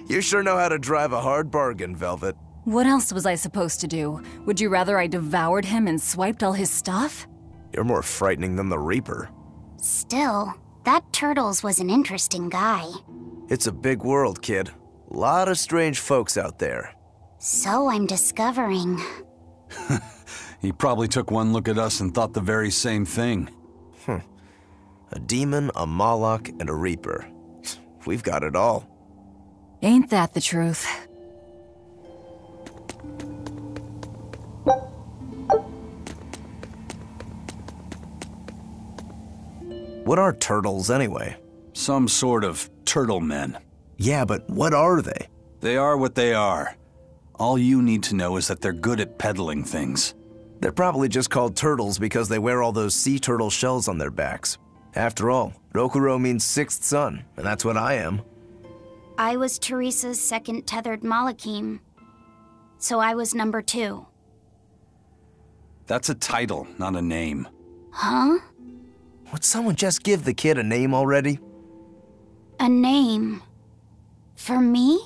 You sure know how to drive a hard bargain, Velvet. What else was I supposed to do? Would you rather I devoured him and swiped all his stuff? You're more frightening than the Reaper. Still, that Turtles was an interesting guy. It's a big world, kid. Lot of strange folks out there. So I'm discovering. He probably took one look at us and thought the very same thing. A demon, a Moloch, and a Reaper. We've got it all. Ain't that the truth? What are turtles, anyway? Some sort of turtle men. Yeah, but what are they? They are what they are. All you need to know is that they're good at peddling things. They're probably just called turtles because they wear all those sea turtle shells on their backs. After all, Rokuro means sixth son, and that's what I am. I was Teresa's second tethered Malachim, so I was number 2. That's a title, not a name. Huh? Would someone just give the kid a name already? A name? For me?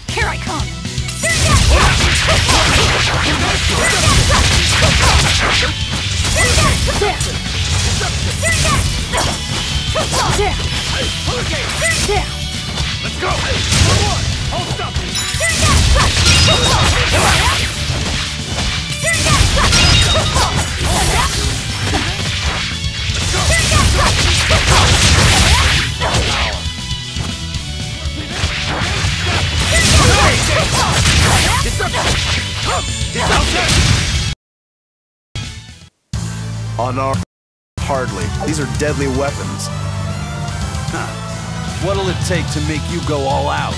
Here I come! Let's go! For one! Hold up! On our... Hardly. These are deadly weapons. What'll it take to make you go all out?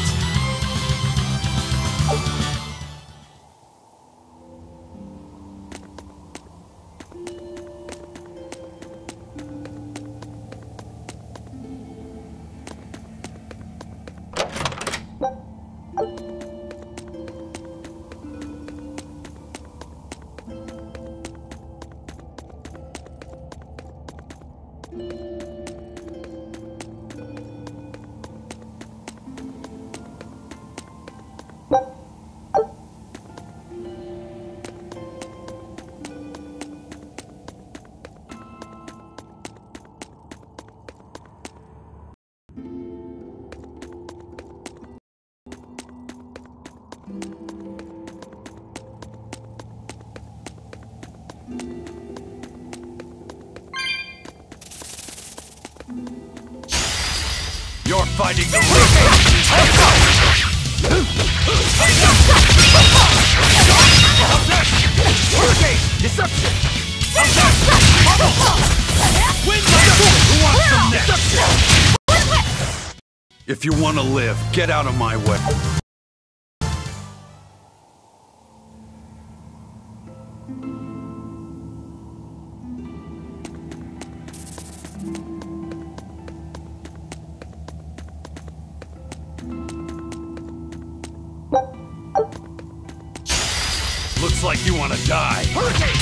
You're fighting the Reaper! Hurricane! Deception! Who wants some next? If you want to live, get out of my way. Looks like you want to die. Hurricane!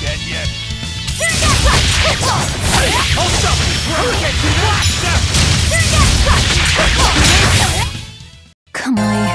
Dead yet? Hold up! Come on.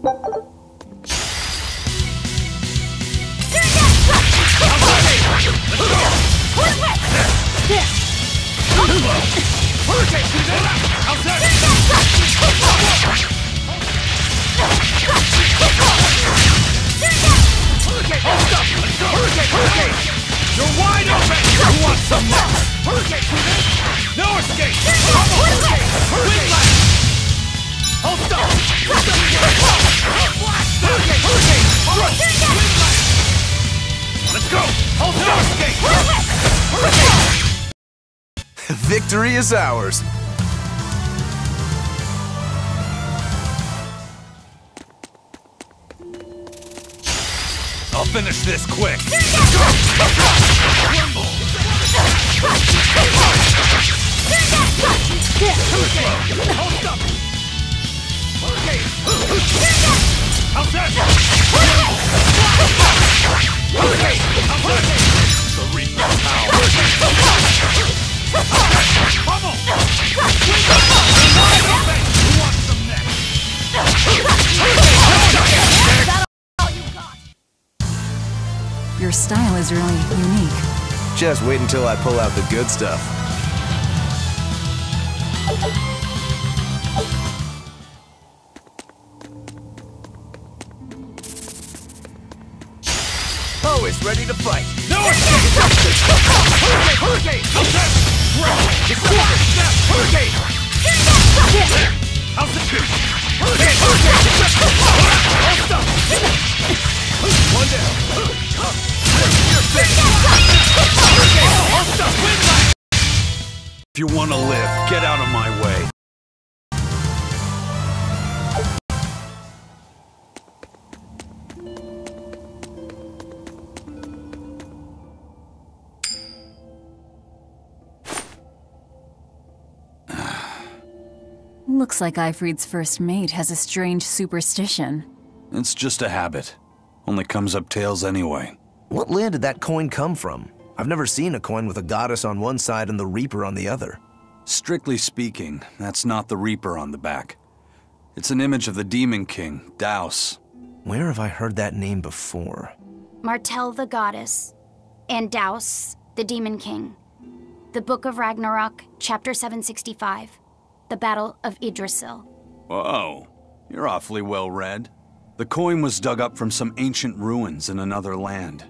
You're wide open! You want some more? No escape! Hurricane! Hold stop! Let's go! Hold no escape! Victory is ours. I'll finish this quick! Your style is really unique. Just wait until I pull out the good stuff. Always ready to fight. No escape! Hurricane! Hurricane! How's the shoot? Hurricane! Hold stop! One down. If you want to live, get out of my way. Looks like Ifrid's first mate has a strange superstition. It's just a habit. Only comes up tails anyway. What land did that coin come from? I've never seen a coin with a goddess on one side and the Reaper on the other. Strictly speaking, that's not the Reaper on the back. It's an image of the Demon King, Daus. Where have I heard that name before? Martel the goddess, and Daus, the demon king. The Book of Ragnarok, chapter 765. The Battle of Yggdrasil. Whoa, you're awfully well read. The coin was dug up from some ancient ruins in another land.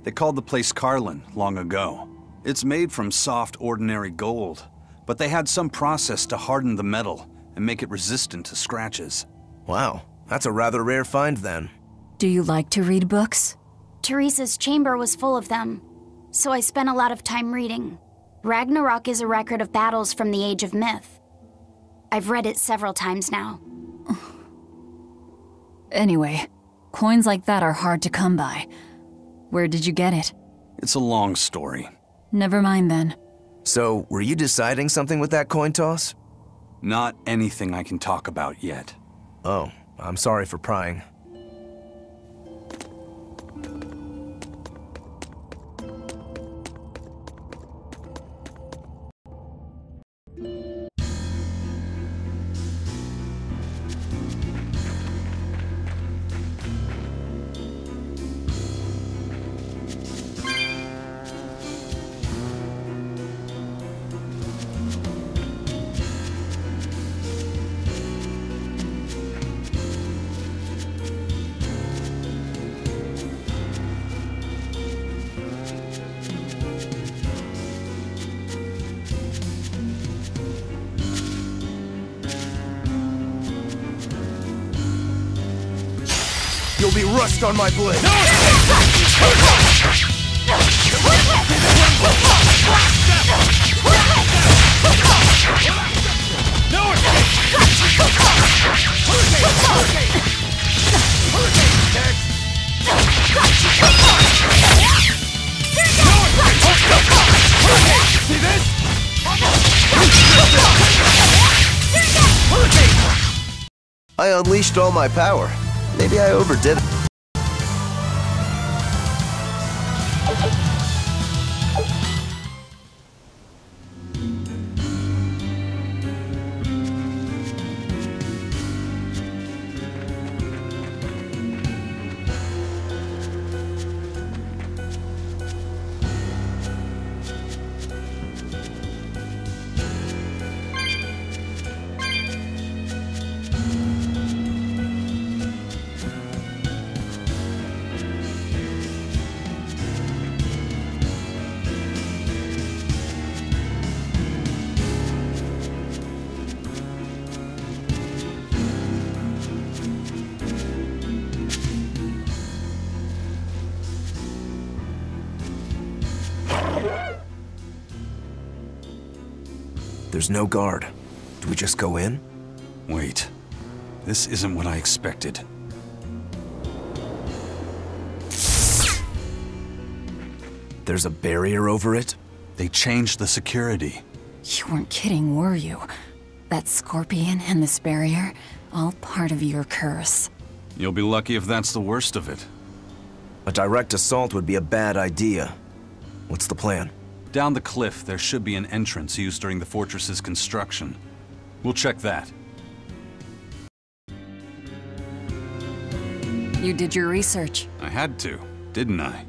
They called the place Carlin long ago. It's made from soft, ordinary gold, but they had some process to harden the metal and make it resistant to scratches. Wow, that's a rather rare find then. Do you like to read books? Teresa's chamber was full of them, so I spent a lot of time reading. Ragnarok is a record of battles from the Age of Myth. I've read it several times now. Anyway, coins like that are hard to come by. Where did you get it? It's a long story. Never mind then. So, were you deciding something with that coin toss? Not anything I can talk about yet. Oh, I'm sorry for prying. You'll be rust on my blade. See this? I unleashed all my power. Maybe I overdid it. There's no guard. Do we just go in? Wait. This isn't what I expected. There's a barrier over it? They changed the security. You weren't kidding, were you? That scorpion and this barrier, all part of your curse. You'll be lucky if that's the worst of it. A direct assault would be a bad idea. What's the plan? Down the cliff, there should be an entrance used during the fortress's construction. We'll check that. You did your research. I had to, didn't I?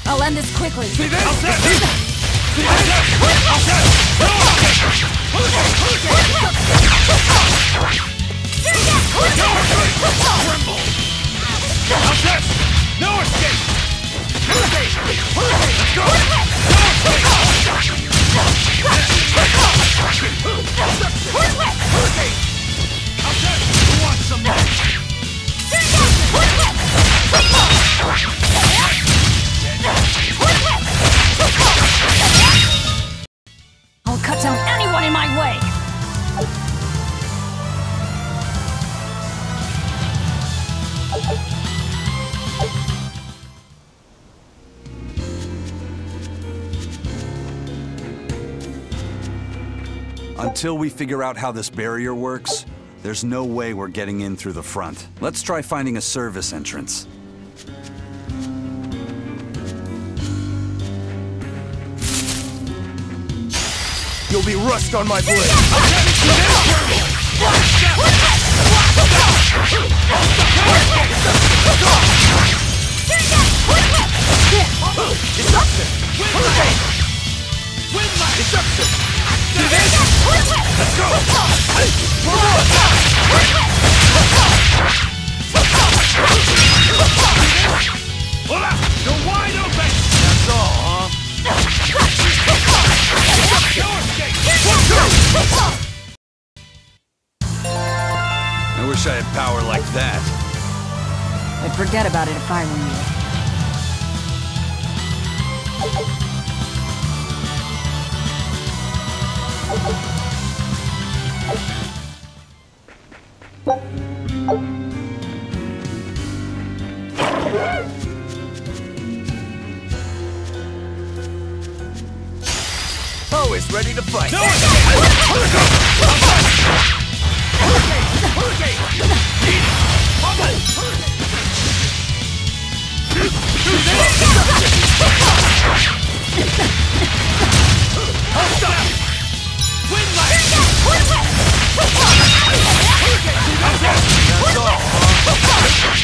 I'll end this quickly. See this? See this? No escape! Let's go! Who wants some more? I'll cut down anyone in my way! Until we figure out how this barrier works, there's no way we're getting in through the front. Let's try finding a service entrance. You'll be rust on my blade! Let's go! Hola! You're wide open! That's all, huh? I wish I had power like that. I'd forget about it if I were you. Always ready to fight! No!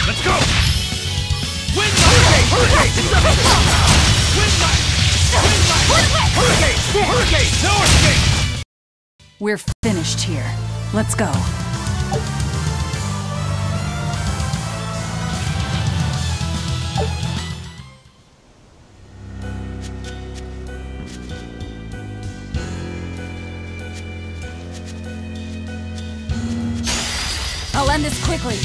Let's go! We're finished here. Let's go. I'll end this quickly.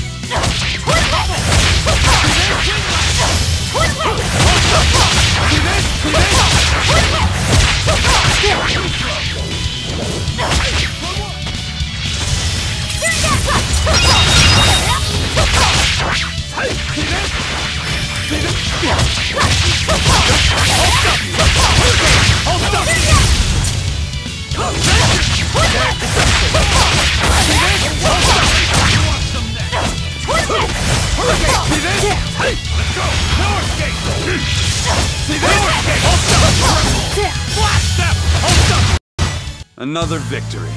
Another victory.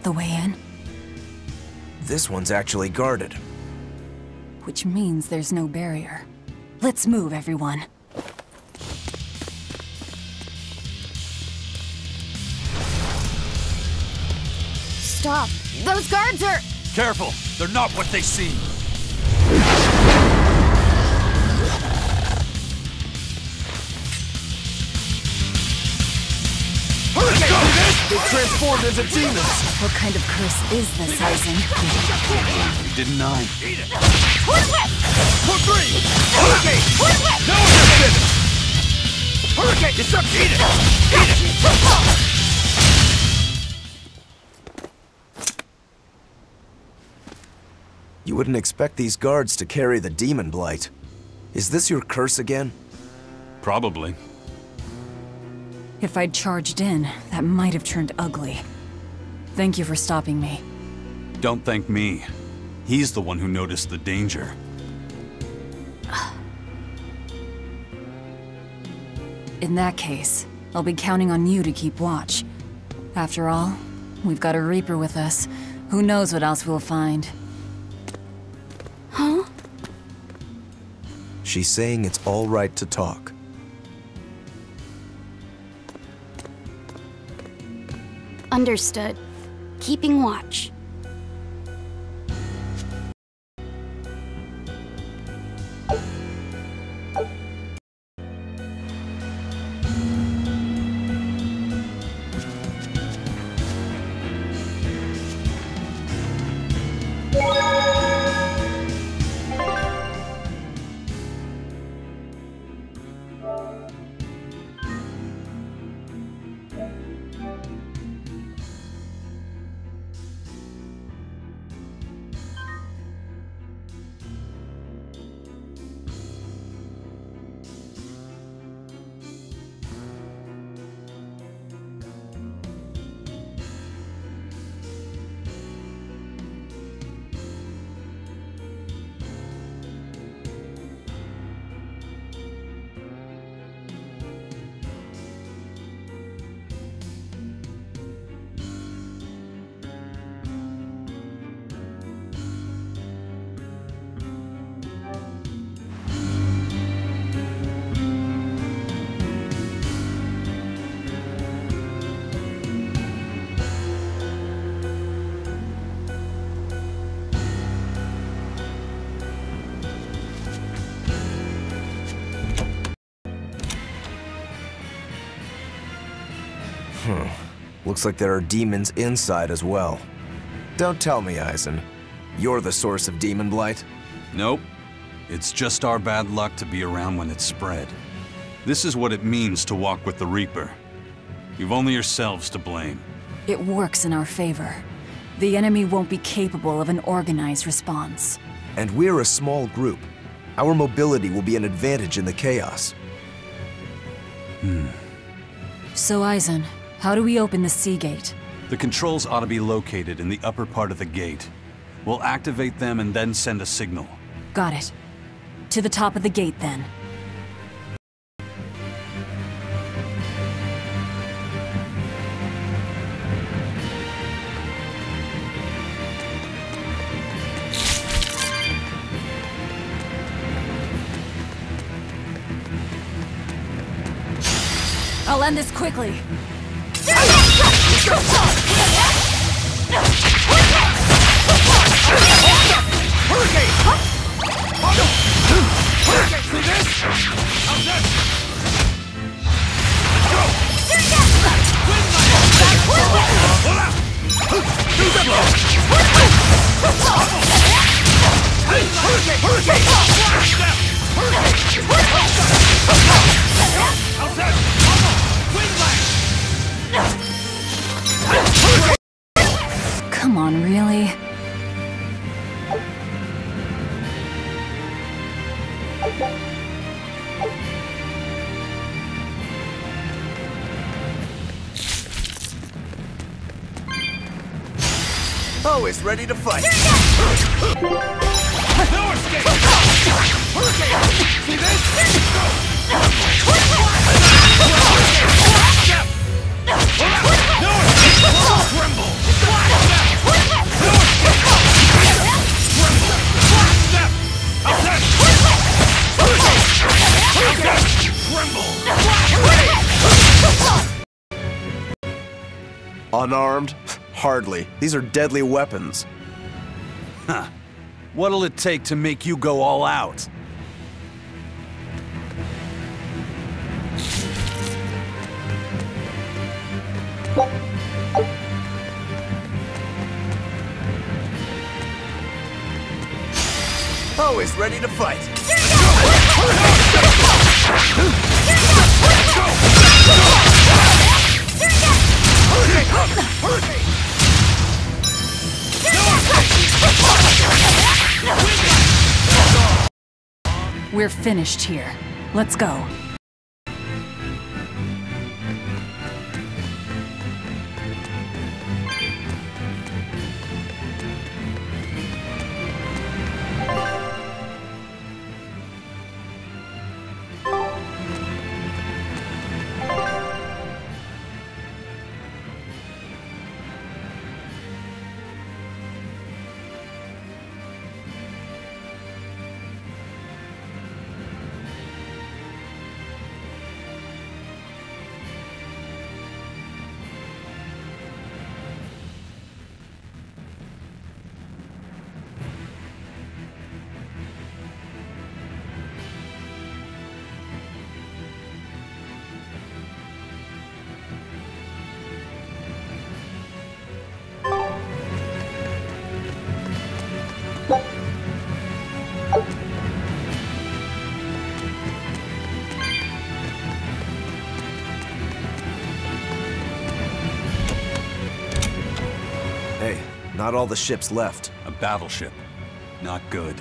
The way in? This one's actually guarded. Which means there's no barrier. Let's move, everyone. Stop! Those guards are... Careful! They're not what they seem! Let's go! They transformed into demons! What kind of curse is this, Aizen? You did 9. Eat it! Hurricane! For 3! Hurricane! Now you're finished! Hurricane! You suck! Eat it! Eat it! You wouldn't expect these guards to carry the demon blight. Is this your curse again? Probably. If I'd charged in, that might have turned ugly. Thank you for stopping me. Don't thank me. He's the one who noticed the danger. In that case, I'll be counting on you to keep watch. After all, we've got a Reaper with us. Who knows what else we'll find. Huh? She's saying it's all right to talk. Understood. Keeping watch. Looks like there are demons inside as well. Don't tell me, Eisen. You're the source of demon blight? Nope. It's just our bad luck to be around when it's spread. This is what it means to walk with the Reaper. You've only yourselves to blame. It works in our favor. The enemy won't be capable of an organized response. And we're a small group. Our mobility will be an advantage in the chaos. So, Eisen, how do we open the sea gate? The controls ought to be located in the upper part of the gate. We'll activate them and then send a signal. Got it. To the top of the gate, then. I'll end this quickly. See this? How's that? Go! Come on, really? Always ready to fight. No escape! Hurricane! See this? Go! Step! No escape! Tremble! No escape! Tremble! Step! How's that? Hurricane! Tremble! Unarmed? Hardly. These are deadly weapons. Huh. What'll it take to make you go all out? Always ready to fight. We're finished here. Let's go. Hey, not all the ships left. A battleship. Not good.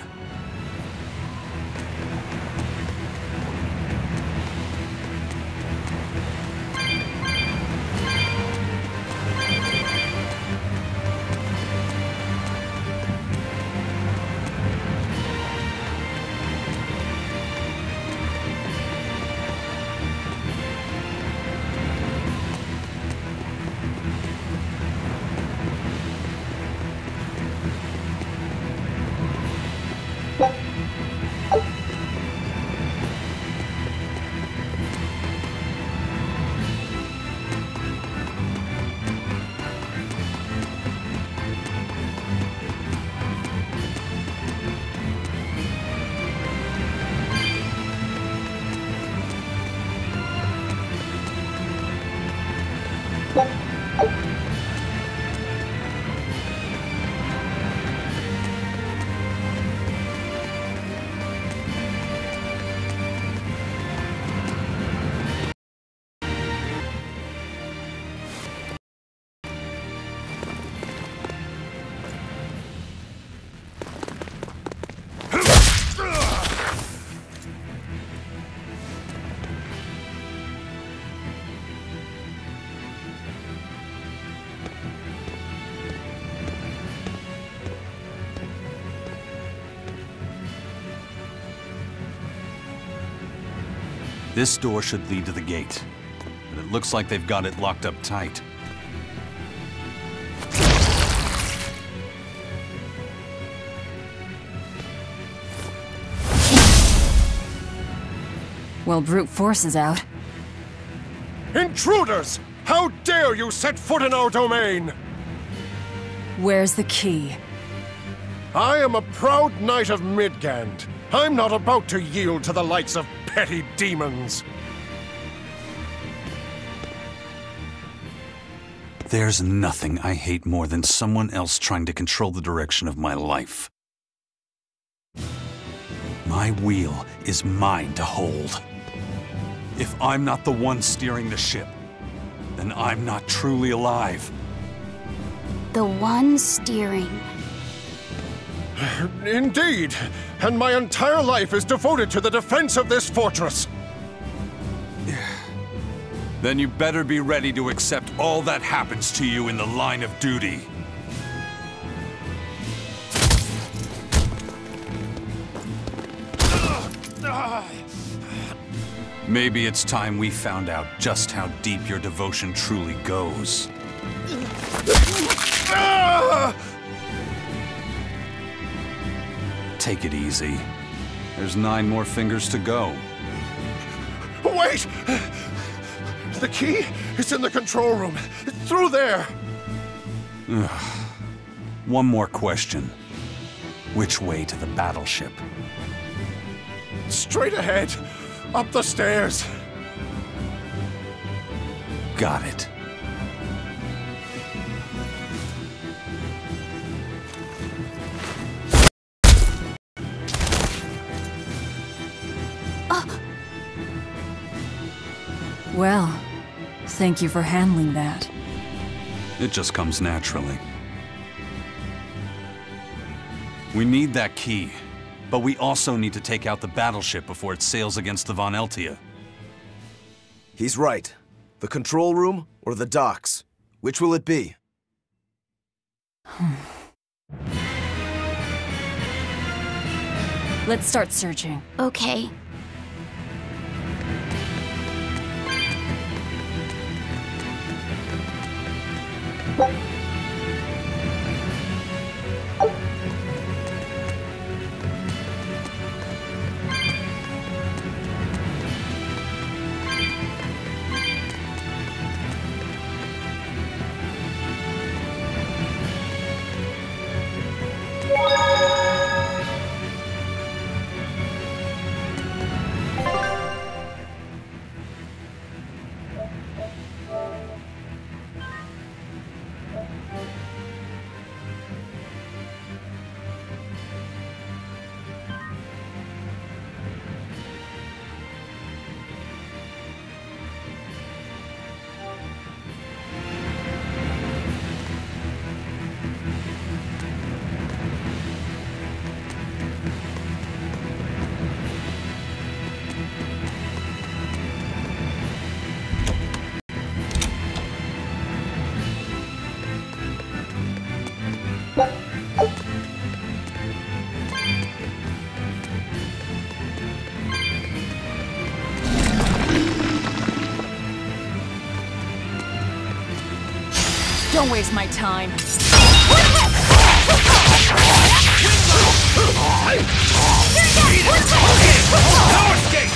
This door should lead to the gate, but it looks like they've got it locked up tight. Well, brute force is out. Intruders! How dare you set foot in our domain! Where's the key? I am a proud knight of Midgand. I'm not about to yield to the likes of petty demons. There's nothing I hate more than someone else trying to control the direction of my life. My wheel is mine to hold. If I'm not the one steering the ship, then I'm not truly alive. The one steering. Indeed, and my entire life is devoted to the defense of this fortress. Then you better be ready to accept all that happens to you in the line of duty. Maybe it's time we found out just how deep your devotion truly goes. Take it easy. There's 9 more fingers to go. Wait! The key is in the control room. Through there! One more question. Which way to the battleship? Straight ahead. Up the stairs. Got it. Well, thank you for handling that. It just comes naturally. We need that key, but we also need to take out the battleship before it sails against the Von Eltia. He's right. The control room or the docks? Which will it be? Let's start searching. Okay. Don't waste my time. No escape!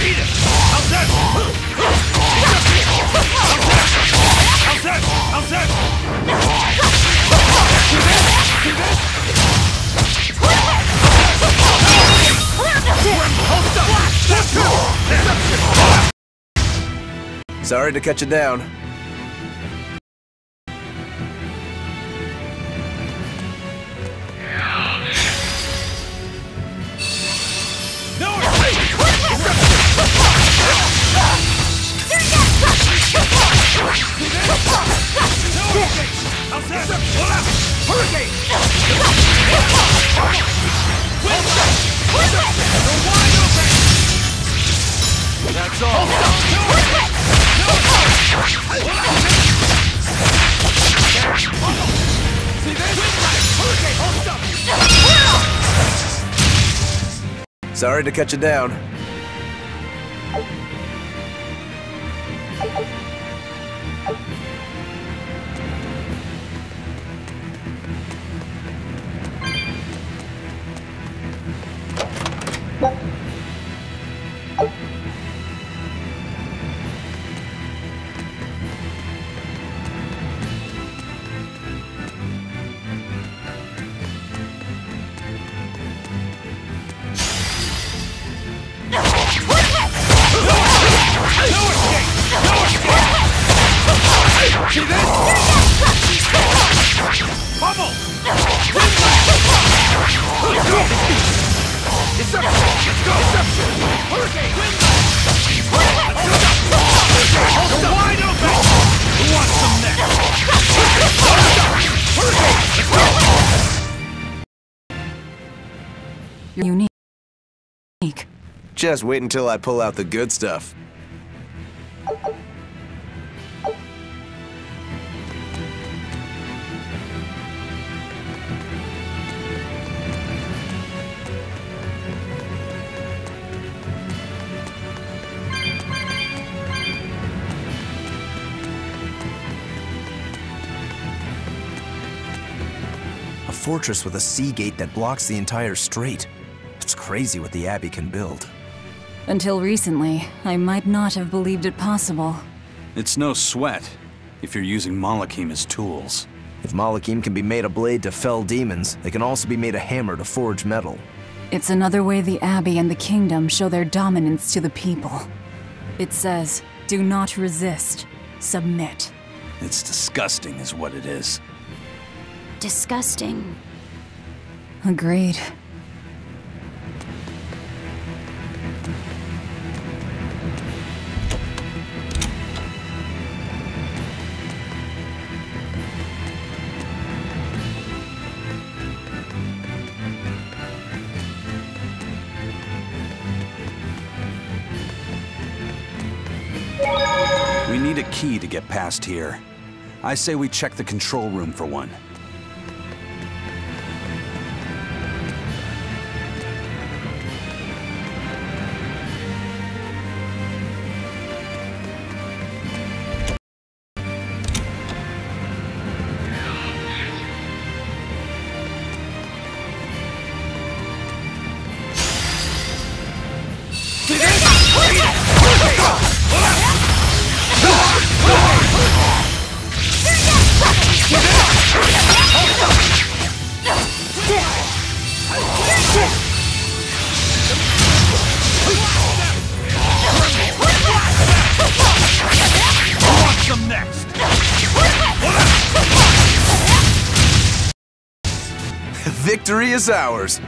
Eat it! How's that? How's that? How's that? Sorry to cut you down. No escape! How's that? Hold up! Hurricane! That's all! Sorry to cut you down. See this? Bubble! Let's go! Deception! Let's go! Deception! Hurricane! Hold up! Wide open! Who wants some next? Hurricane! Let's go! You're unique. Just wait until I pull out the good stuff. A fortress with a sea gate that blocks the entire strait. It's crazy what the Abbey can build. Until recently, I might not have believed it possible. It's no sweat if you're using Malachim as tools. If Malachim can be made a blade to fell demons, they can also be made a hammer to forge metal. It's another way the Abbey and the Kingdom show their dominance to the people. It says, do not resist, submit. It's disgusting is what it is. Disgusting. Agreed. We need a key to get past here. I say we check the control room for one. Victory is ours!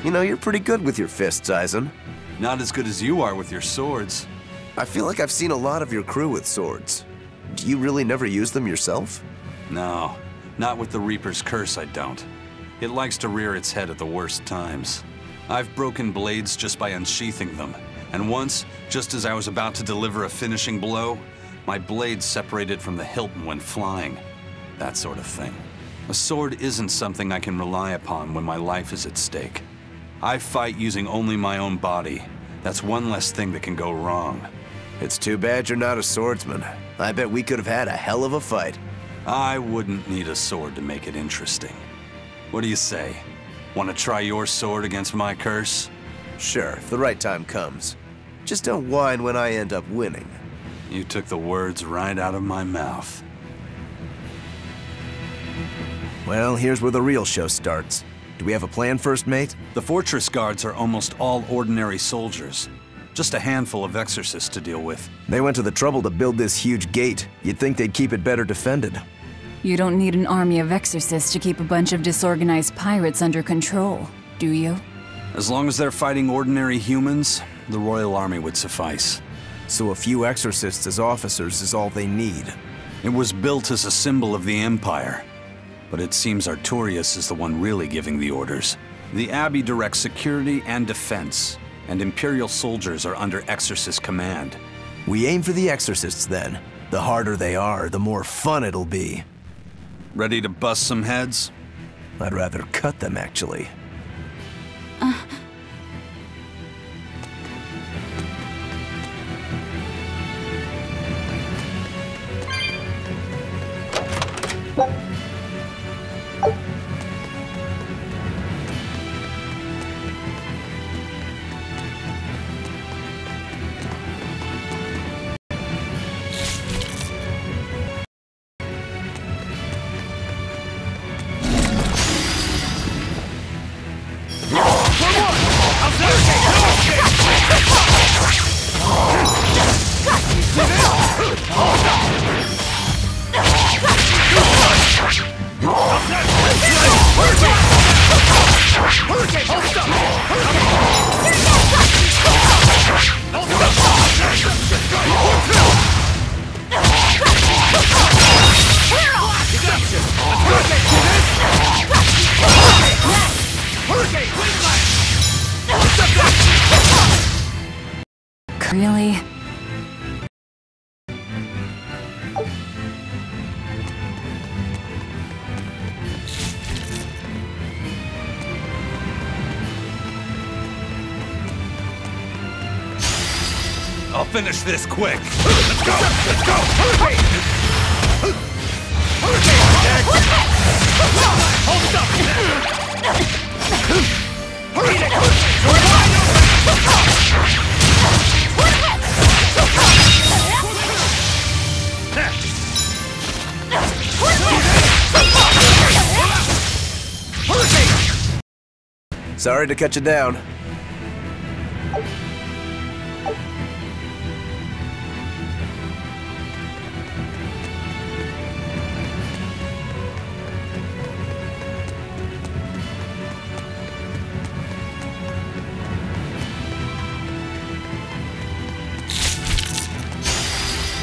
You know, you're pretty good with your fists, Eisen. Not as good as you are with your swords. I feel like I've seen a lot of your crew with swords. Do you really never use them yourself? No, not with the Reaper's curse I don't. It likes to rear its head at the worst times. I've broken blades just by unsheathing them. And once, just as I was about to deliver a finishing blow, my blade separated from the hilt and went flying. That sort of thing. A sword isn't something I can rely upon when my life is at stake. I fight using only my own body. That's one less thing that can go wrong. It's too bad you're not a swordsman. I bet we could have had a hell of a fight. I wouldn't need a sword to make it interesting. What do you say? Want to try your sword against my curse? Sure, if the right time comes. Just don't whine when I end up winning. You took the words right out of my mouth. Well, here's where the real show starts. Do we have a plan, First Mate? The fortress guards are almost all ordinary soldiers. Just a handful of exorcists to deal with. They went to the trouble to build this huge gate. You'd think they'd keep it better defended. You don't need an army of exorcists to keep a bunch of disorganized pirates under control, do you? As long as they're fighting ordinary humans, the Royal Army would suffice. So a few exorcists as officers is all they need. It was built as a symbol of the Empire. But it seems Artorias is the one really giving the orders. The Abbey directs security and defense, and Imperial soldiers are under exorcist command. We aim for the exorcists then. The harder they are, the more fun it'll be. Ready to bust some heads? I'd rather cut them, actually. Really? I'll finish this quick. Let's go! Let's go! Hurricane! Hurricane! Hold up! Sorry to cut you down.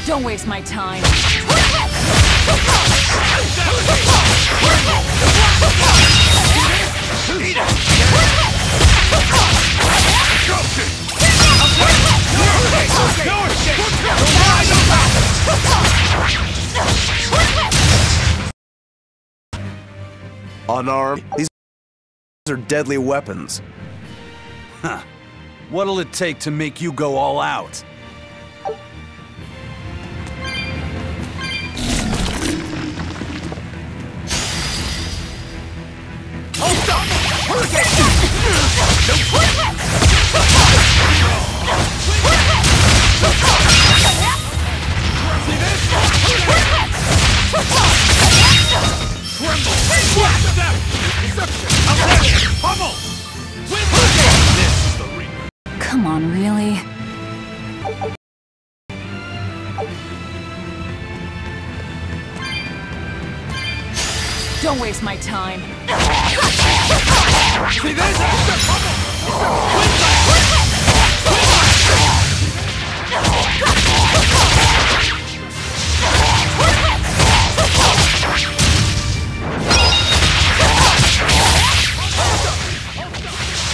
Don't waste my time. Unarmed? These are deadly weapons. Huh. What'll it take to make you go all out? Come on, really? Don't waste my time. See this?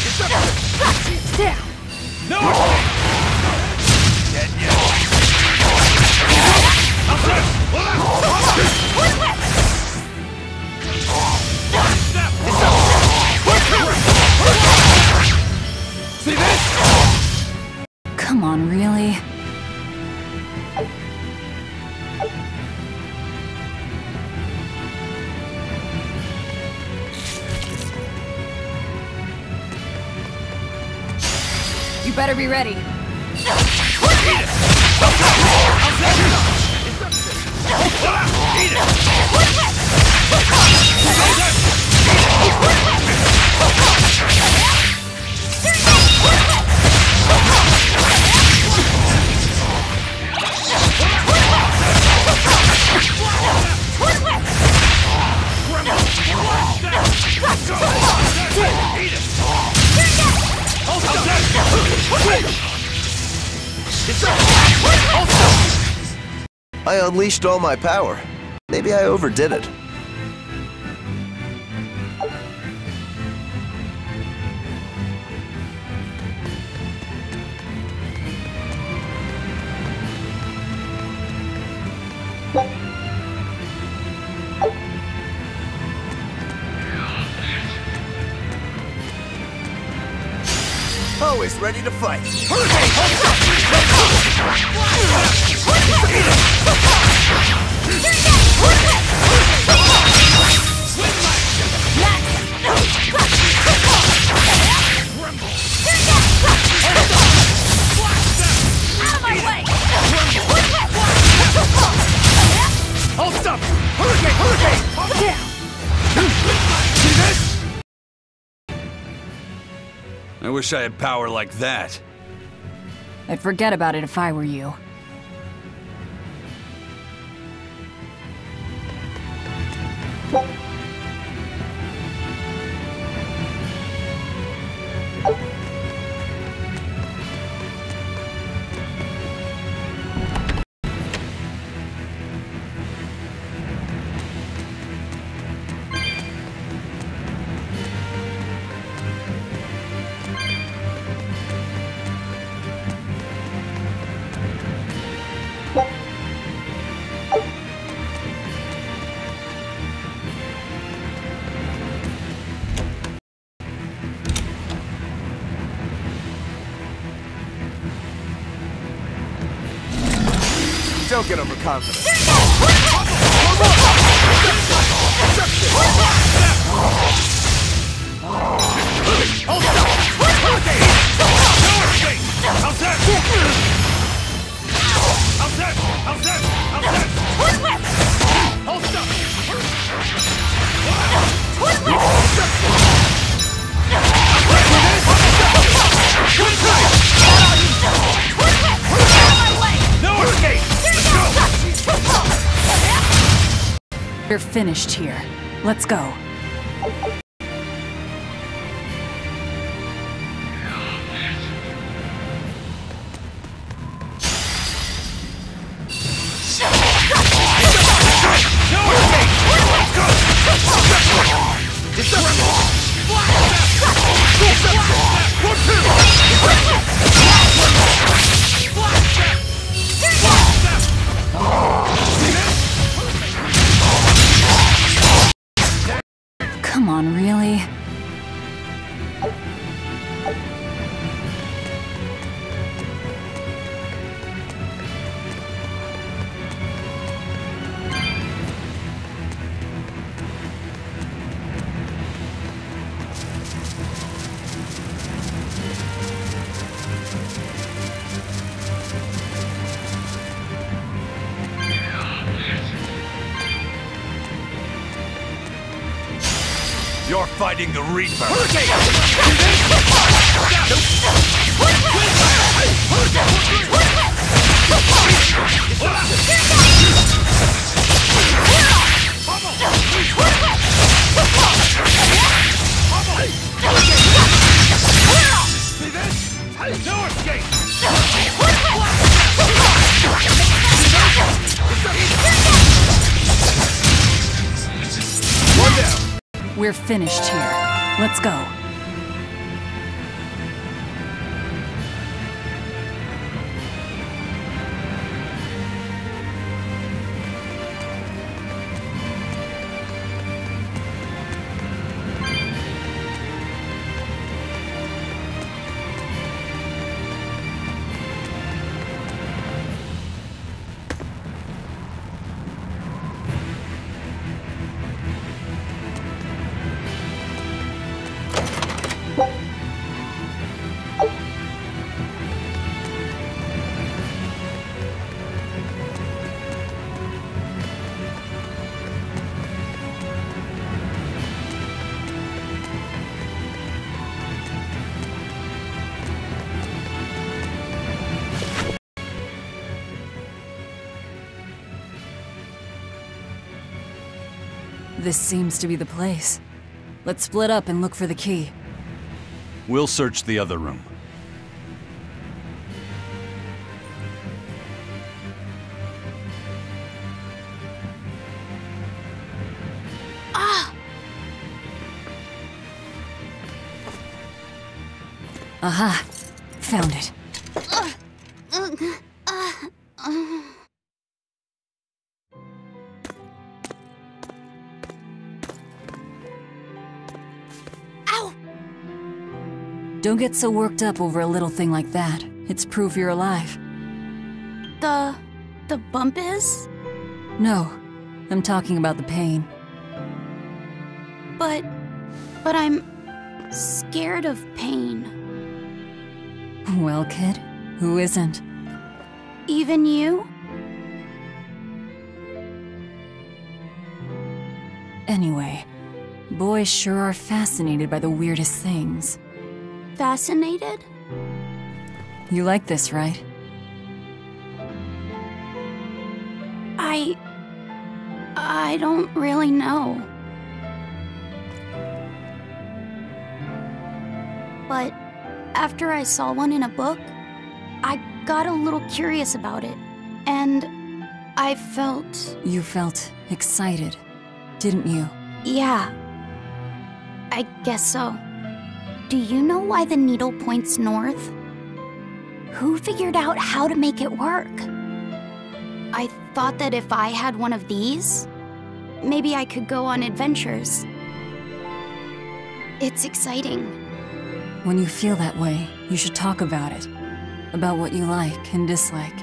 It's No escape! Dead yet. How's this? See this? Come on, really? You better be ready. I unleashed all my power. Maybe I overdid it. Always ready to fight. Hold stop! Hurricane! Hurricane! See this? I wish I had power like that. I'd forget about it if I were you. Don't get overconfident. We're finished here. Let's go. Come on, really? You're fighting the Reaper. See this? No escape! One down. We're finished here. Let's go. This seems to be the place. Let's split up and look for the key. We'll search the other room. Aha! Found it. Ow! Don't get so worked up over a little thing like that. It's proof you're alive. The bump is? No, I'm talking about the pain. But I'm scared of pain. Well, kid, who isn't? Even you? Anyway, boys sure are fascinated by the weirdest things. Fascinated? You like this, right? I don't really know. But after I saw one in a book, I got a little curious about it, and I felt... You felt excited, didn't you? Yeah. I guess so. Do you know why the needle points north? Who figured out how to make it work? I thought that if I had one of these, maybe I could go on adventures. It's exciting. When you feel that way, you should talk about it. About what you like and dislike,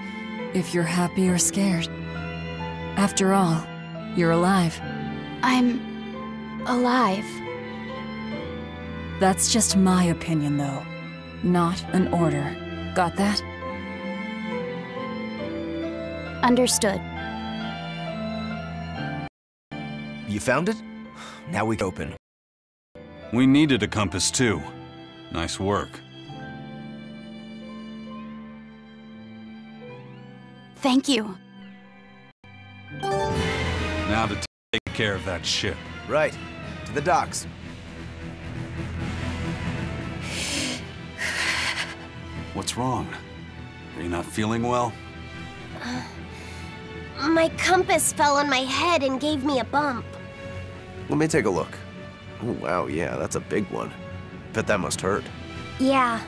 if you're happy or scared. After all, you're alive. I'm alive. That's just my opinion, though. Not an order. Got that? Understood. You found it? Now we can open. We needed a compass too. Nice work. Thank you. Now to take care of that ship. Right. To the docks. What's wrong? Are you not feeling well? My compass fell on my head and gave me a bump. Let me take a look. Oh, wow, yeah, that's a big one. Bet that must hurt. Yeah,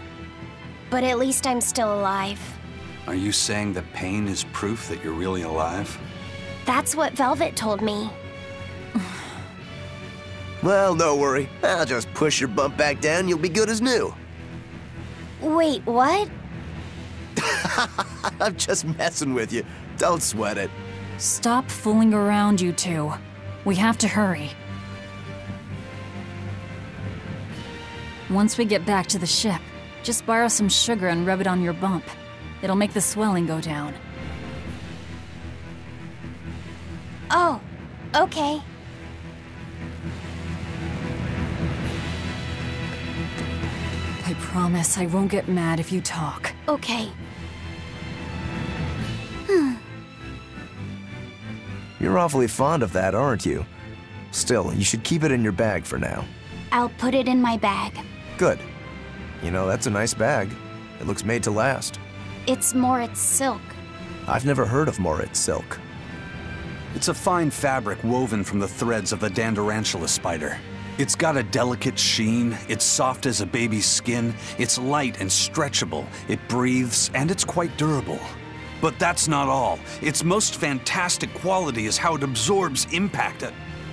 but at least I'm still alive. Are you saying that pain is proof that you're really alive? That's what Velvet told me. Well, no worry. I'll just push your bump back down, you'll be good as new. Wait, what? I'm just messing with you. Don't sweat it. Stop fooling around, you two. We have to hurry. Once we get back to the ship, just borrow some sugar and rub it on your bump. It'll make the swelling go down. Oh, okay. I promise I won't get mad if you talk. Okay. You're awfully fond of that, aren't you? Still, you should keep it in your bag for now. I'll put it in my bag. Good. You know, that's a nice bag. It looks made to last. It's Moritz silk. I've never heard of Moritz silk. It's a fine fabric woven from the threads of the Dandarantula spider. It's got a delicate sheen, it's soft as a baby's skin, it's light and stretchable, it breathes, and it's quite durable. But that's not all. Its most fantastic quality is how it absorbs impact.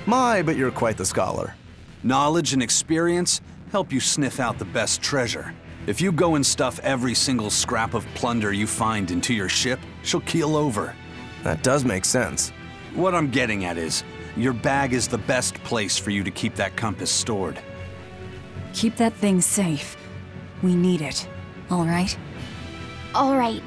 My, but you're quite the scholar. Knowledge and experience help you sniff out the best treasure. If you go and stuff every single scrap of plunder you find into your ship, she'll keel over. That does make sense. What I'm getting at is, your bag is the best place for you to keep that compass stored. Keep that thing safe. We need it. All right? All right.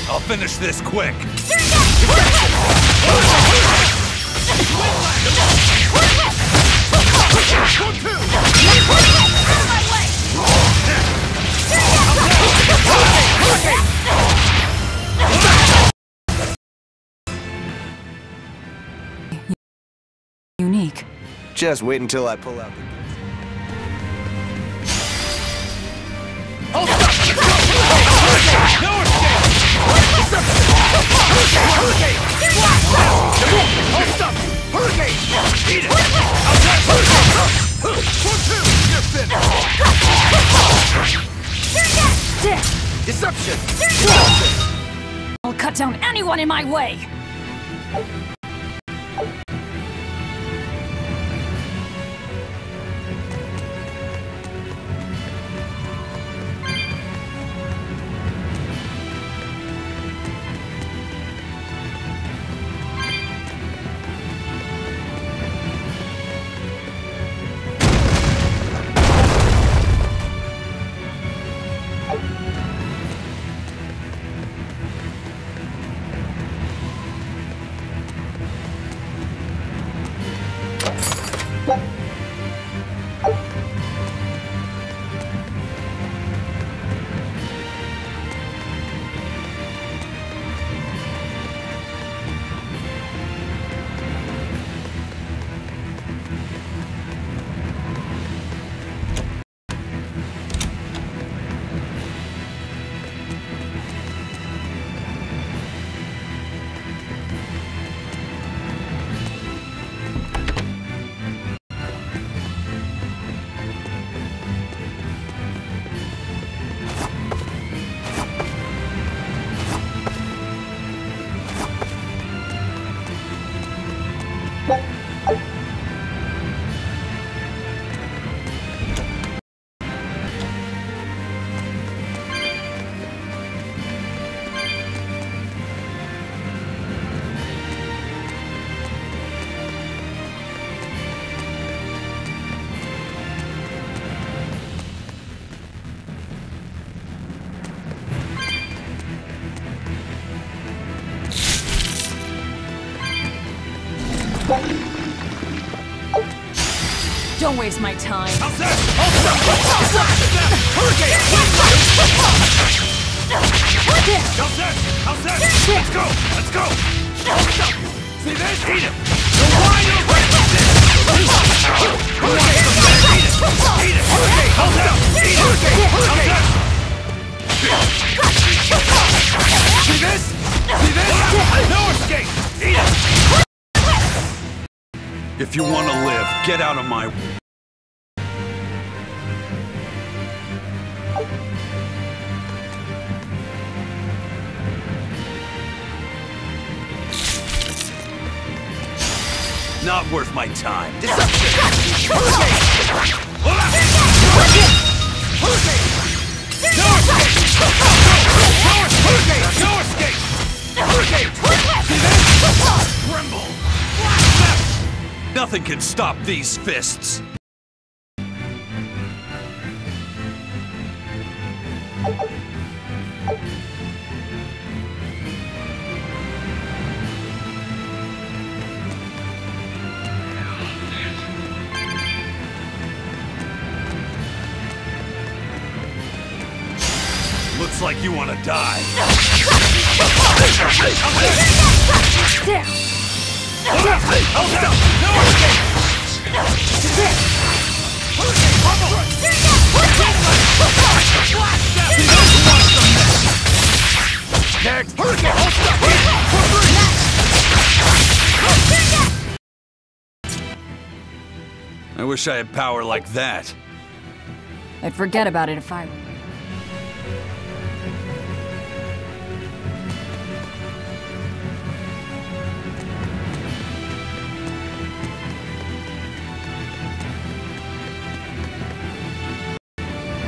I'll finish this quick. Unique. Just wait until I pull out the... Hold up! No escape! Hurricane! Hold up! Hurricane! Eat it! I'll try Hurricane! 1-2! You're finished! Deception! I'll cut down anyone in my way! Don't waste my time. Let's go! Let's go! See this? Eat him! You're wide open! Eat it! Hold up! Eat it! See this? See this? No escape! Eat it! If you want to live, get out of my... Not worth my time. Nothing can stop these fists. Looks like you want to die. There. I wish I had power like that. I'd forget about it if I were.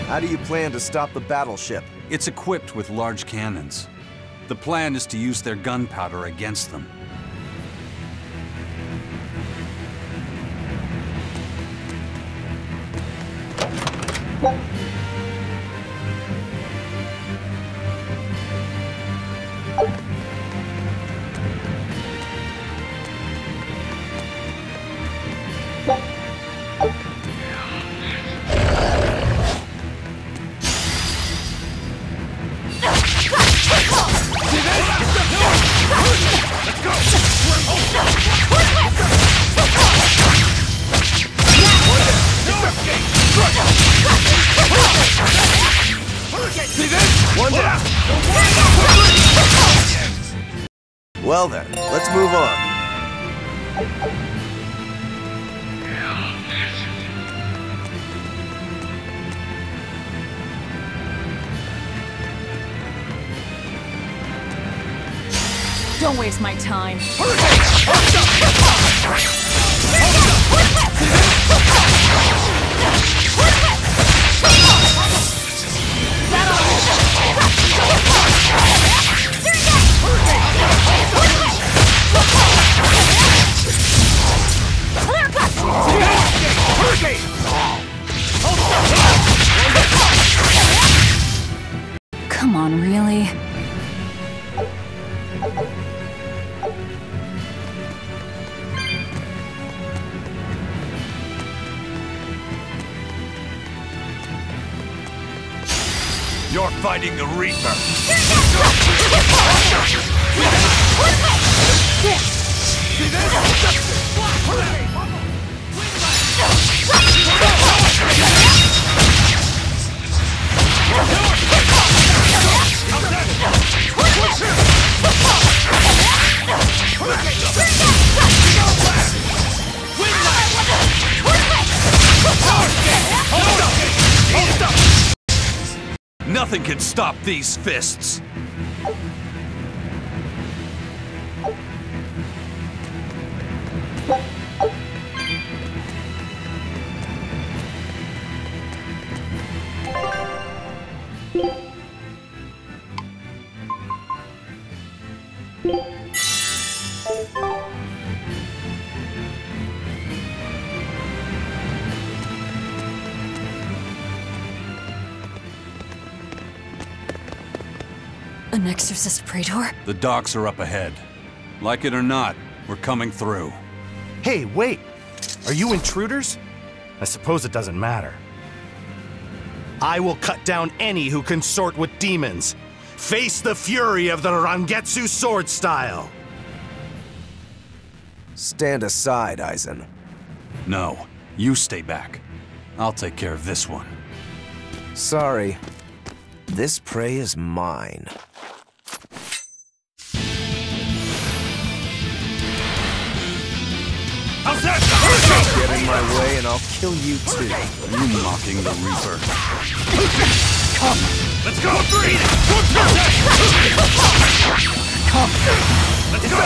How do you plan to stop the battleship? It's equipped with large cannons. The plan is to use their gunpowder against them. Well then, let's move on. Don't waste my time. Come on, really? You're fighting the Reaper. Nothing can stop these fists. An exorcist praetor? The docks are up ahead. Like it or not, we're coming through. Hey, wait! Are you intruders? I suppose it doesn't matter. I will cut down any who consort with demons. Face the fury of the Rangetsu sword style! Stand aside, Aizen. No, you stay back. I'll take care of this one. Sorry. This prey is mine. Get in my way and I'll kill you too. You mocking the Reaper. Come! Let's go! Breathe! Come! Let's go!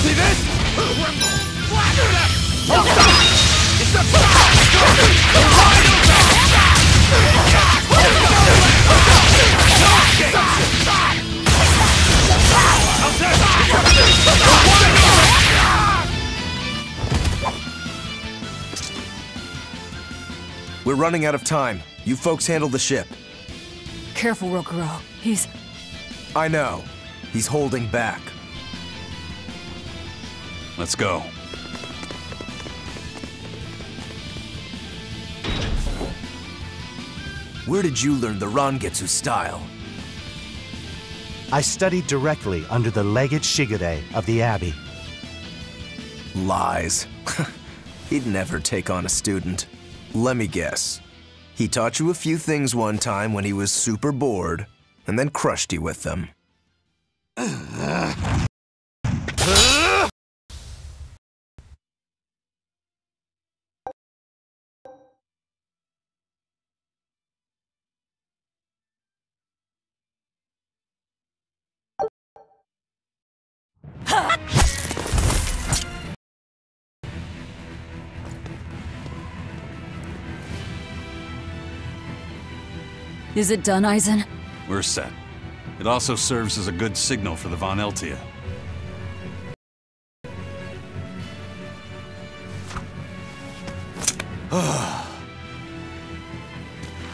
See this? It's a We're running out of time. You folks handle the ship. Careful, Rokuro. He's... I know. He's holding back. Let's go. Where did you learn the Rangetsu style? I studied directly under the Legate Shigure of the Abbey. Lies. He'd never take on a student. Let me guess. He taught you a few things one time when he was super bored, and then crushed you with them. Is it done, Aizen? We're set. It also serves as a good signal for the Von Eltia.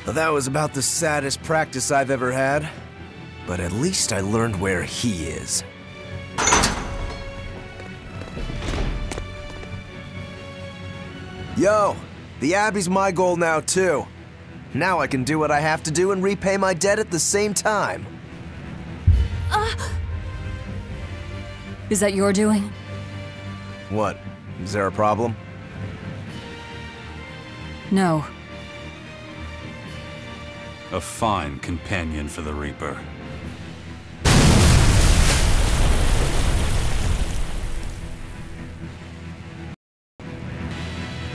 That was about the saddest practice I've ever had. But at least I learned where he is. Yo, the Abbey's my goal now too. Now I can do what I have to do and repay my debt at the same time. Is that your doing? What? Is there a problem? No. A fine companion for the Reaper.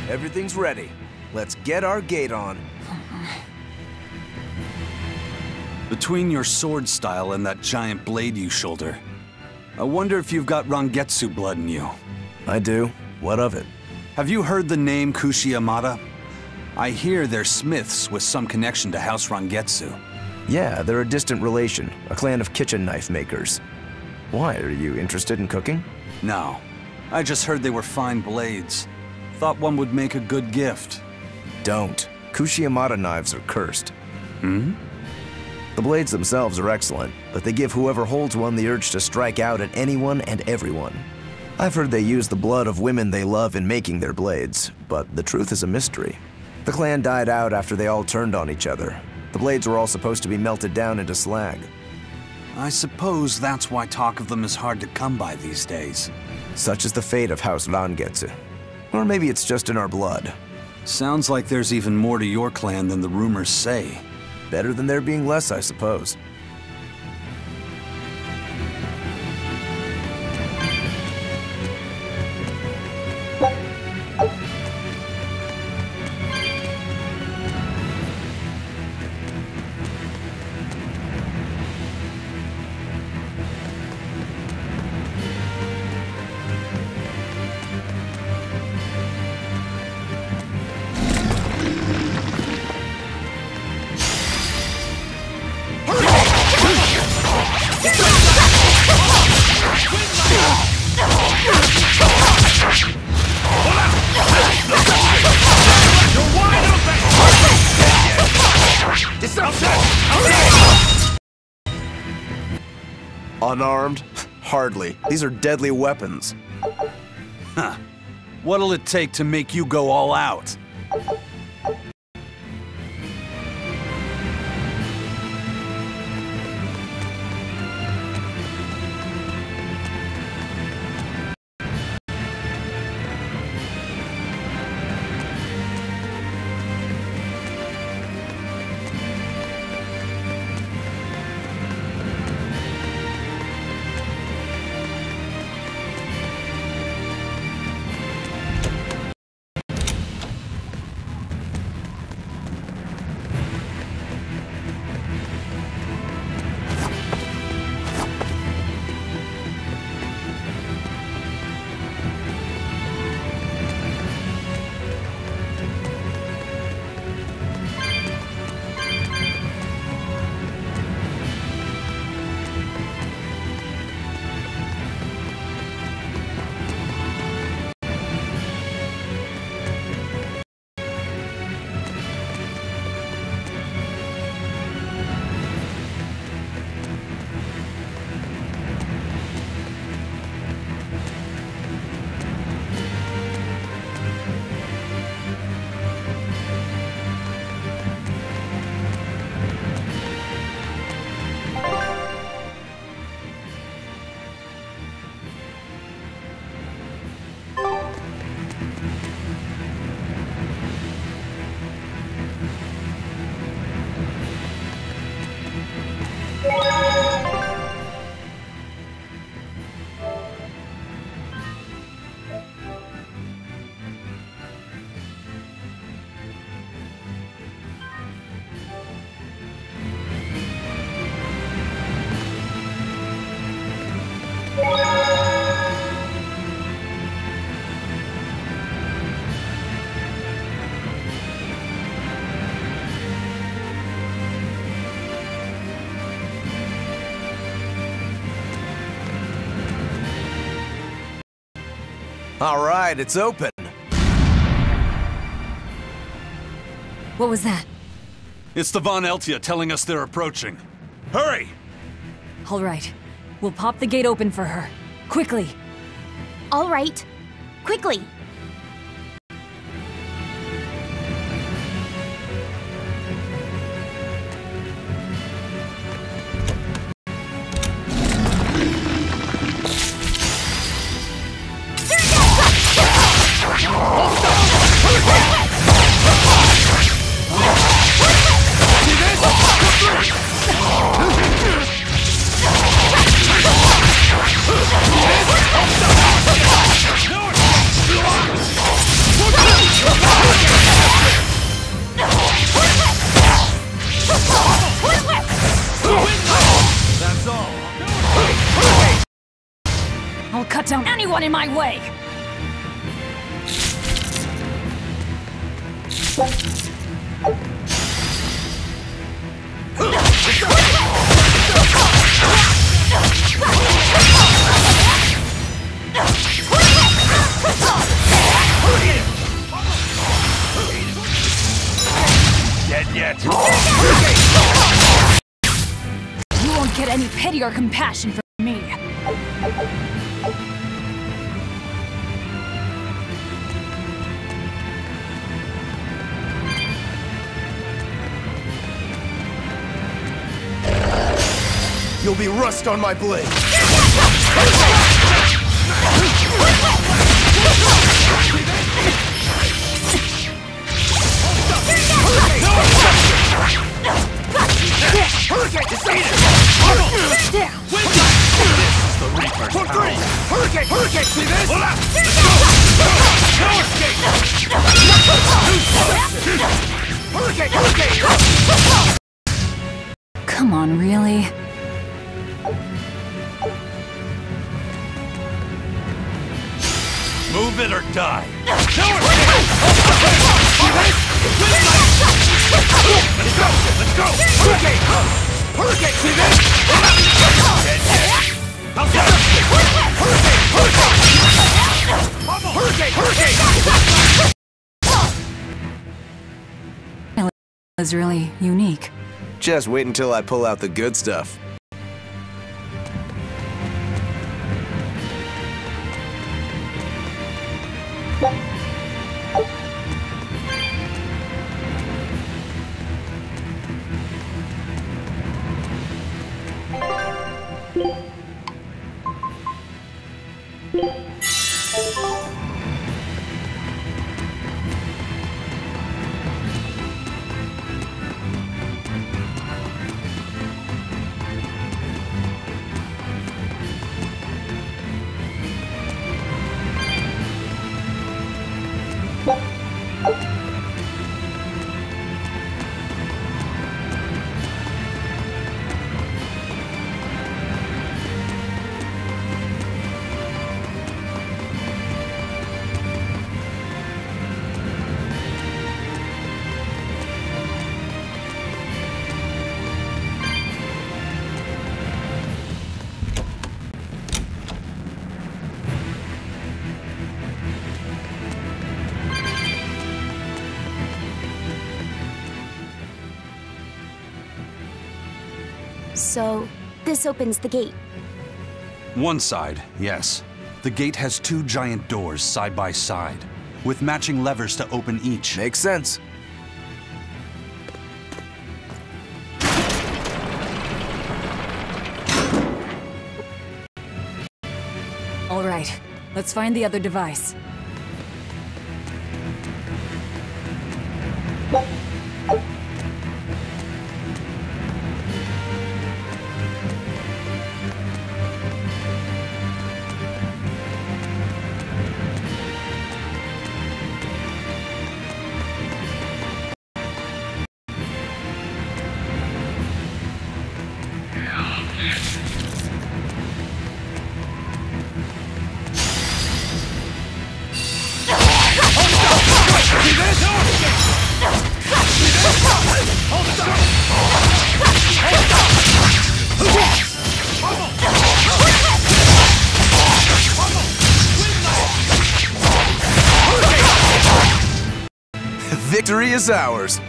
Everything's ready. Let's get our gate on. Between your sword style and that giant blade you shoulder, I wonder if you've got Rangetsu blood in you. I do. What of it? Have you heard the name Kushi-Yamada? I hear they're smiths with some connection to House Rangetsu. Yeah, they're a distant relation, a clan of kitchen knife makers. Why, are you interested in cooking? No, I just heard they were fine blades. Thought one would make a good gift. Don't. Kushi-Yamada knives are cursed. Hmm? The blades themselves are excellent, but they give whoever holds one the urge to strike out at anyone and everyone. I've heard they use the blood of women they love in making their blades, but the truth is a mystery. The clan died out after they all turned on each other. The blades were all supposed to be melted down into slag. I suppose that's why talk of them is hard to come by these days. Such is the fate of House Rangetsu. Or maybe it's just in our blood. Sounds like there's even more to your clan than the rumors say. Better than there being less, I suppose. Unarmed? Hardly. These are deadly weapons. Huh. What'll it take to make you go all out? All right, it's open. What was that? It's the Von Eltia telling us they're approaching. Hurry! All right. We'll pop the gate open for her. Quickly! All right. Quickly! I'll cut down anyone in my way! Dead yet? You won't get any pity or compassion from me. You'll be rust on my blade. Hurricane! See this? Hurricane! Come on, really? Move it or die. Let's go! Hurricane! See this? Hurricane! Was really unique. Just wait until I pull out the good stuff. So, this opens the gate. One side, yes. The gate has 2 giant doors side by side, with matching levers to open each. Makes sense. All right, let's find the other device. Victory is ours.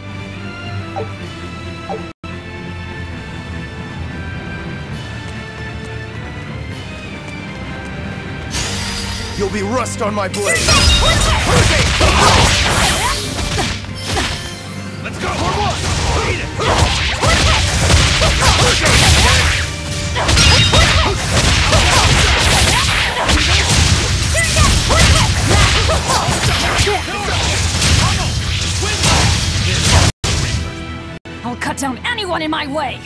You'll be rust on my blade. Let's go! Eat it! I'll cut down anyone in my way!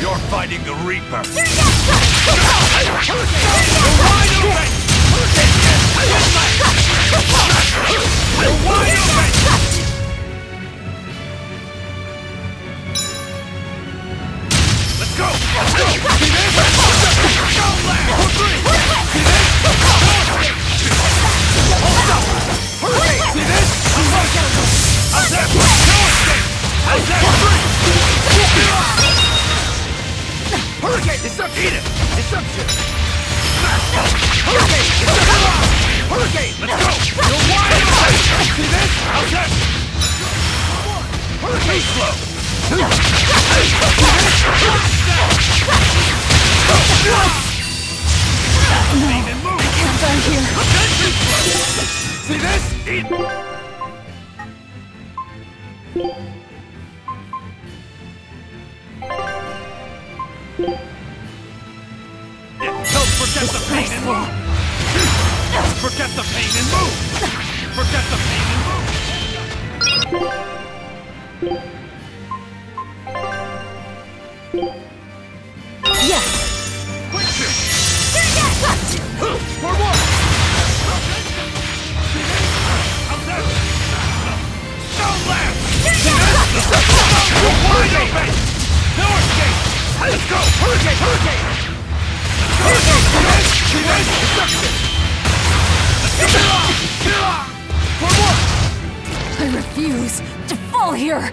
You're fighting the Reaper! Let's go! Let's go! See this? Go left! See this? Hold up! Hurricane! See this? How's that? No escape! How's that? Hurricane! It's up! Eat it! It's up! Hurricane! It's up! Hurricane! Let's go! You're wide open! See this? How's that? Hurricane! Slow! See this? Eat! Don't forget the pain and move! Forget the pain and move! Forget the pain and move! Yes! Quick shoot! For one! How's that? Stone left! You're wide open! No escape! Let's go! Hurricane! Hurricane! Hurricane! See this? Destruction! Let's go! For one! I refuse to fall here!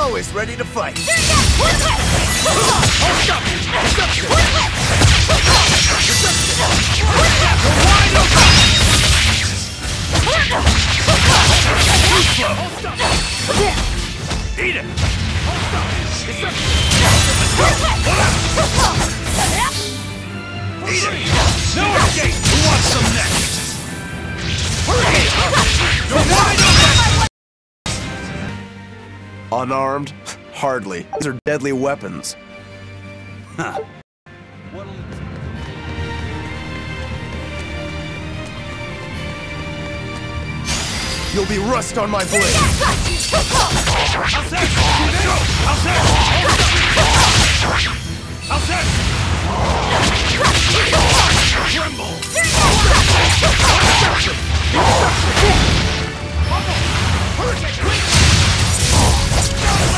always ready to fight. Eat it! Eat it! No escape! Who wants some next? You're wide open! Unarmed? Hardly. These are deadly weapons. Huh. You'll be rust on my blade.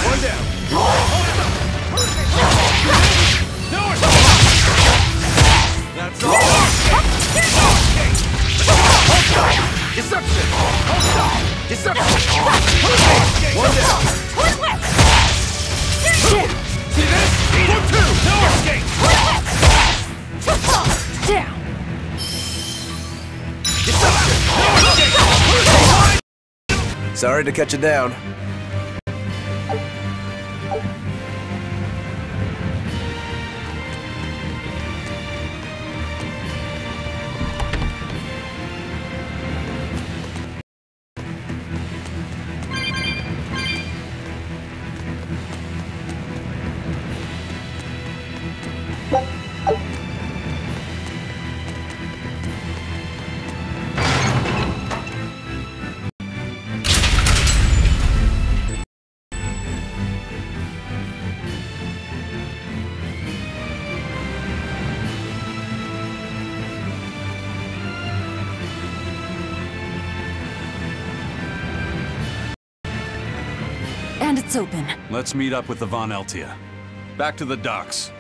One down. That's all. Deception! Deception! One down! See this? One, two! No escape! Down! Deception! No escape! Sorry to cut you down. And it's open. Let's meet up with the Von Eltia. Back to the docks.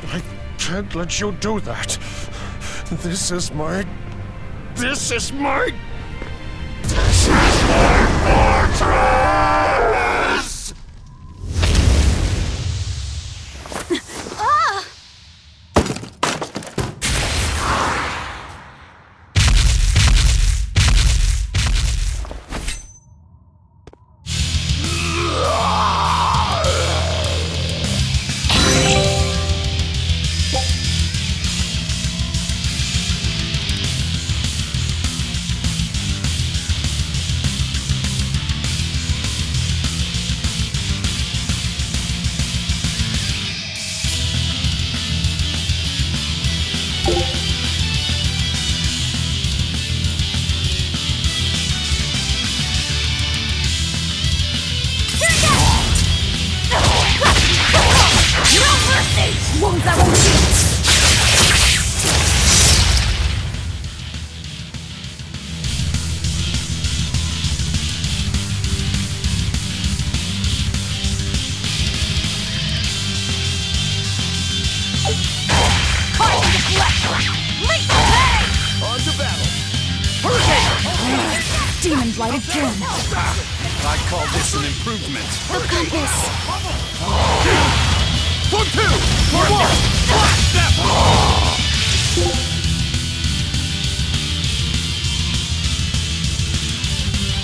I can't let you do that. This is my fortress! Demon blight again. I call this an improvement. The compass. 1, 2! One more! Black step!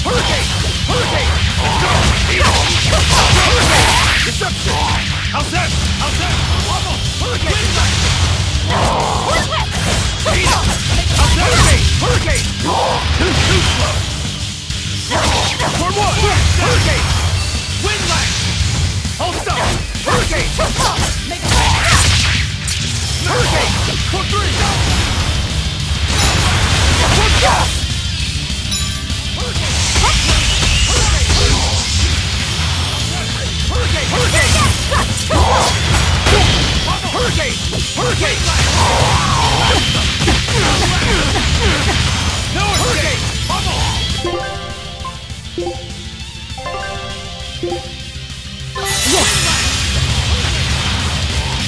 Hurricane! Hurricane! Go! Hurricane! Deception! How's that? How's that? Hurricane! Hurricane! Too slow! For one! Hurricane! Wind lash! Hold still! Hurricane! Hurricane! For three! For two! Hurricane! Hurricane! Hurricane! Hurricane! Hurricane! No hurricane! Bubble!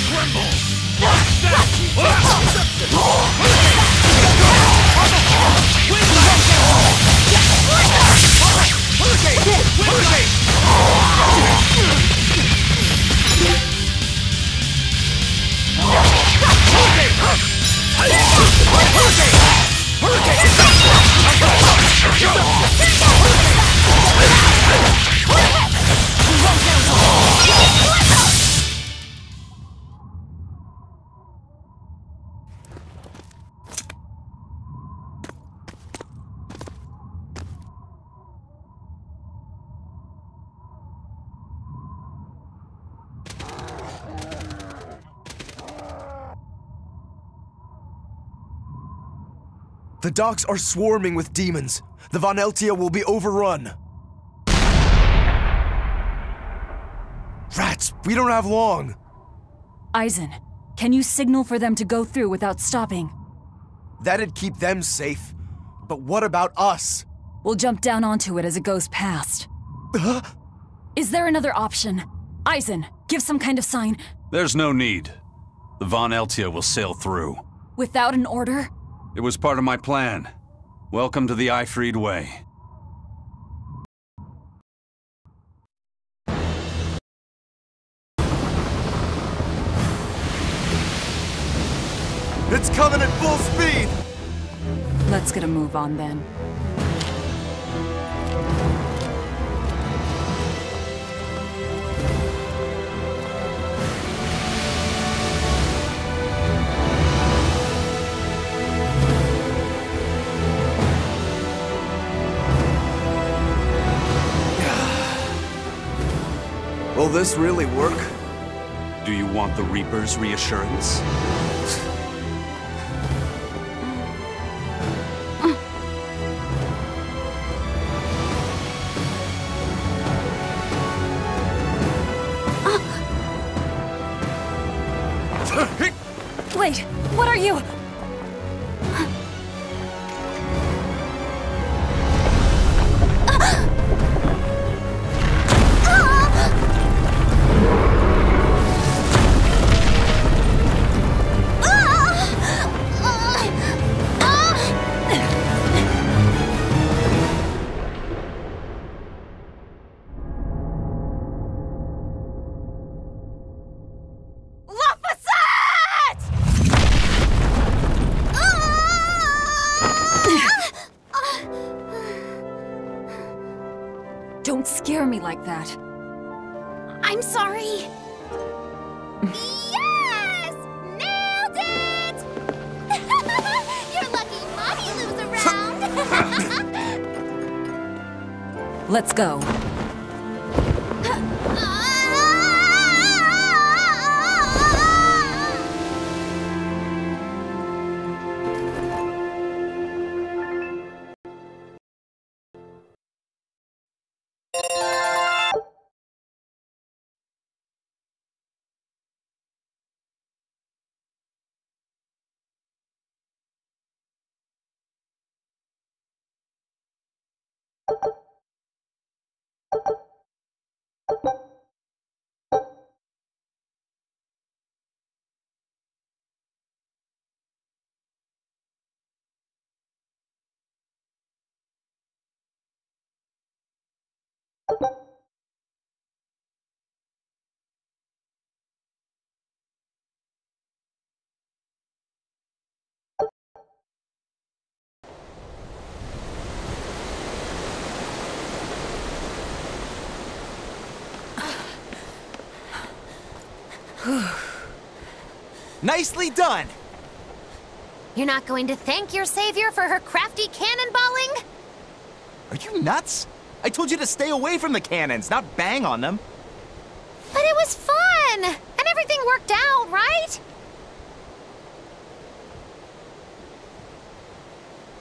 Tremble! The docks are swarming with demons. The Von Eltia will be overrun. Rats, we don't have long. Eisen, can you signal for them to go through without stopping? That'd keep them safe. But what about us? We'll jump down onto it as it goes past. Is there another option? Eisen, give some kind of sign. There's no need. The Von Eltia will sail through. Without an order? It was part of my plan. Welcome to the Eifried Way. It's coming at full speed! Let's get a move on then. Will this really work? Do you want the Reaper's reassurance? Wait, what are you? Don't scare me like that. I'm sorry. Yes! Nailed it! You're lucky Mommy lives around. Let's go. Nicely done! You're not going to thank your savior for her crafty cannonballing? Are you nuts? I told you to stay away from the cannons, not bang on them. But it was fun! And everything worked out, right?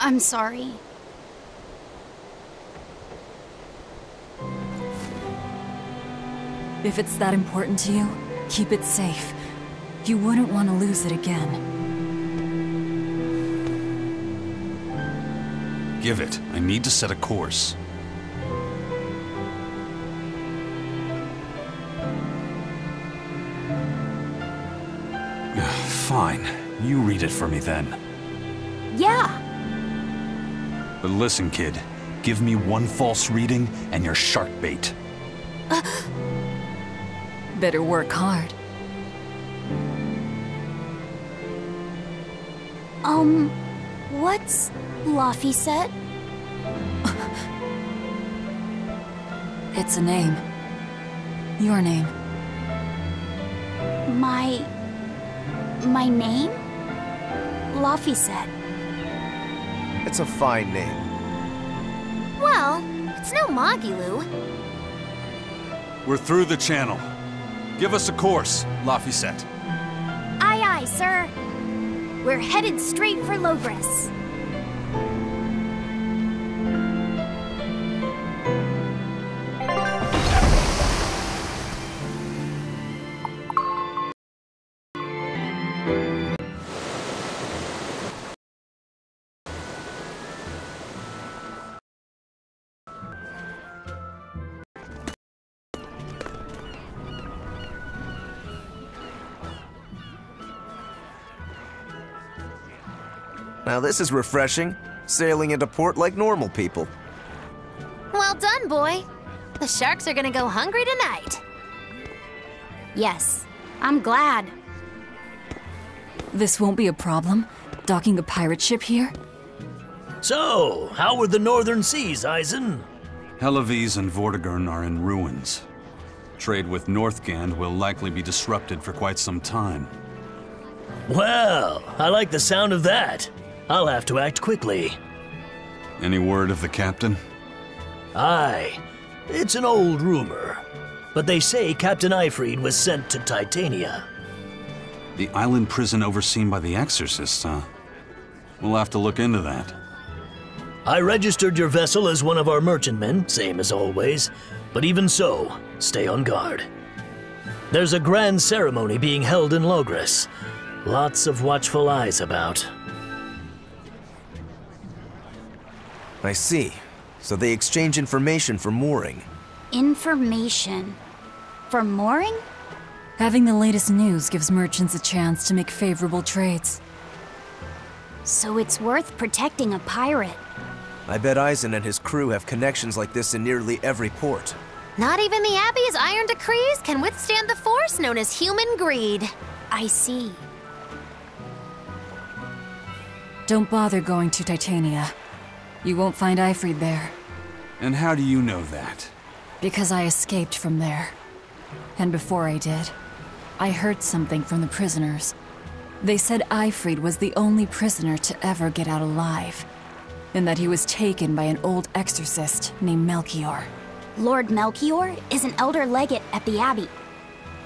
I'm sorry. If it's that important to you, keep it safe. You wouldn't want to lose it again. Give it. I need to set a course. Fine. You read it for me then. Yeah. But listen, kid. Give me one false reading and you're shark bait. Better work hard. What's Laphicet? It's a name. Your name. My name? Laphicet. It's a fine name. Well, it's no Magilu. We're through the channel. Give us a course, Laphicet. Aye, aye, sir. We're headed straight for Logres. Now this is refreshing. Sailing into port like normal people. Well done, boy. The sharks are gonna go hungry tonight. Yes, I'm glad. This won't be a problem, docking a pirate ship here? So, how were the northern seas, Eisen? Helavis and Vortigern are in ruins. Trade with Northgand will likely be disrupted for quite some time. Well, I like the sound of that. I'll have to act quickly. Any word of the captain? Aye. It's an old rumor. But they say Captain Ifrid was sent to Titania. The island prison overseen by the exorcists, huh? We'll have to look into that. I registered your vessel as one of our merchantmen, same as always. But even so, stay on guard. There's a grand ceremony being held in Logres. Lots of watchful eyes about. I see. So they exchange information for mooring. Information. For mooring? Having the latest news gives merchants a chance to make favorable trades. So it's worth protecting a pirate. I bet Eisen and his crew have connections like this in nearly every port. Not even the Abbey's iron decrees can withstand the force known as human greed. I see. Don't bother going to Titania. You won't find Ifrid there. And how do you know that? Because I escaped from there. And before I did, I heard something from the prisoners. They said Ifrid was the only prisoner to ever get out alive, and that he was taken by an old exorcist named Melchior. Lord Melchior is an elder legate at the Abbey.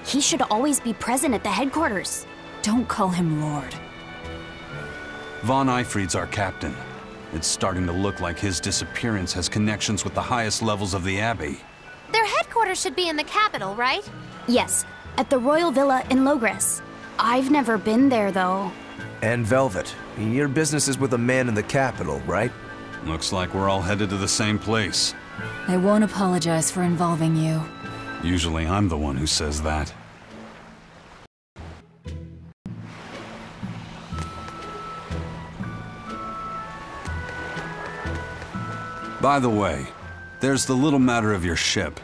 He should always be present at the headquarters. Don't call him Lord. Von Ifrid's our captain. It's starting to look like his disappearance has connections with the highest levels of the Abbey. Their headquarters should be in the capital, right? Yes, at the Royal Villa in Logres. I've never been there, though. And Velvet, your business is with a man in the capital, right? Looks like we're all headed to the same place. I won't apologize for involving you. Usually I'm the one who says that. By the way, there's the little matter of your ship.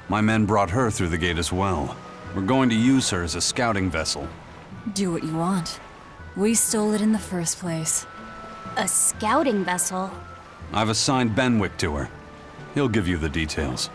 My men brought her through the gate as well. We're going to use her as a scouting vessel. Do what you want. We stole it in the first place. A scouting vessel? I've assigned Benwick to her. He'll give you the details.